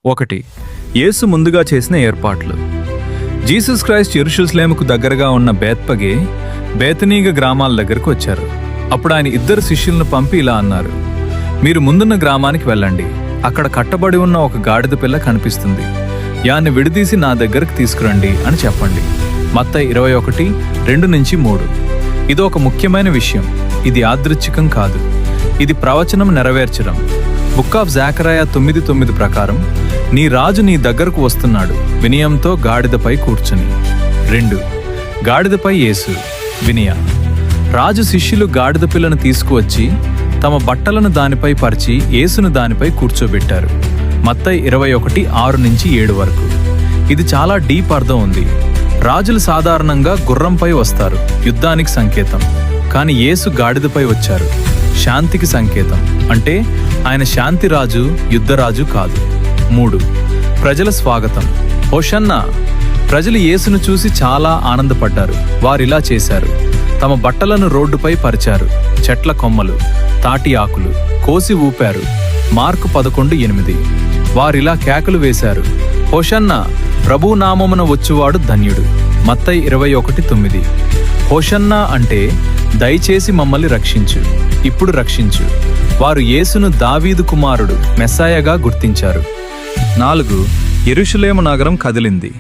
1. యేసు ముందుగా చేసిన ఏర్పాట్లు. జీసస్ క్రైస్ట్ యెరూషలేముకు దగ్గరగా ఉన్న బేత్పగే, బేతనీగ గ్రామాల దగ్గరకు వచ్చారు. అప్పుడు ఆయన 2 శిష్యులను పంపి ఇలా అన్నారు: మీరు ముందున్న గ్రామానికి వెళ్ళండి. అక్కడ కట్టబడి ఉన్న ఒక గాడిద పిల్ల కనిపిస్తుంది. యాన్ని విడదీసి నా దగ్గరకు తీసుకురండి అని చెప్పండి. మత్తయి 21:2-3. ఇది ఒక ముఖ్యమైన విషయం. ఇది యాదృచ్ఛికం కాదు. ఇది ప్రవచనం నెరవేర్చడం. బుక్ ఆఫ్ జకర్యా 9:9 ప్రకారం, నీ రాజు నీ దగ్గరకు వస్తున్నాడు, వినయంతో గాడిదపై కూర్చుని. 2. గాడిదపై యేసు, వినయ. రాజు శిష్యులు గాడిద పిల్లను తీసుకువచ్చి తమ బట్టలను దానిపై పరిచి యేసును దానిపై కూర్చోబెట్టారు. మత్తయి 21:6-7 వరకు. ఇది చాలా డీప్ అర్థం ఉంది. రాజులు సాధారణంగా గుర్రంపై వస్తారు, యుద్ధానికి సంకేతం. కానీ యేసు గాడిదపై వచ్చారు, శాంతికి సంకేతం. అంటే ఆయన శాంతిరాజు, యుద్ధరాజు కాదు. 3. ప్రజల స్వాగతం. హోషన్నా. ప్రజలు యేసును చూసి చాలా ఆనందపడ్డారు. వారిలా చేశారు: తమ బట్టలను రోడ్డుపై పరిచారు, చెట్ల కొమ్మలు, తాటి ఆకులు కోసి ఊపారు. మార్కు 11:8. వారిలా కేకలు వేశారు: హోషన్నా, ప్రభువు నామమున వచ్చువాడు ధన్యుడు. మత్తయి 21:9. హోషన్నా అంటే దయచేసి మమ్మల్ని రక్షించు, ఇప్పుడు రక్షించు. వారు యేసును దావీదు కుమారుడు, మెస్సాయగా గుర్తించారు. 4. యెరూషలేము నగరం కదిలింది.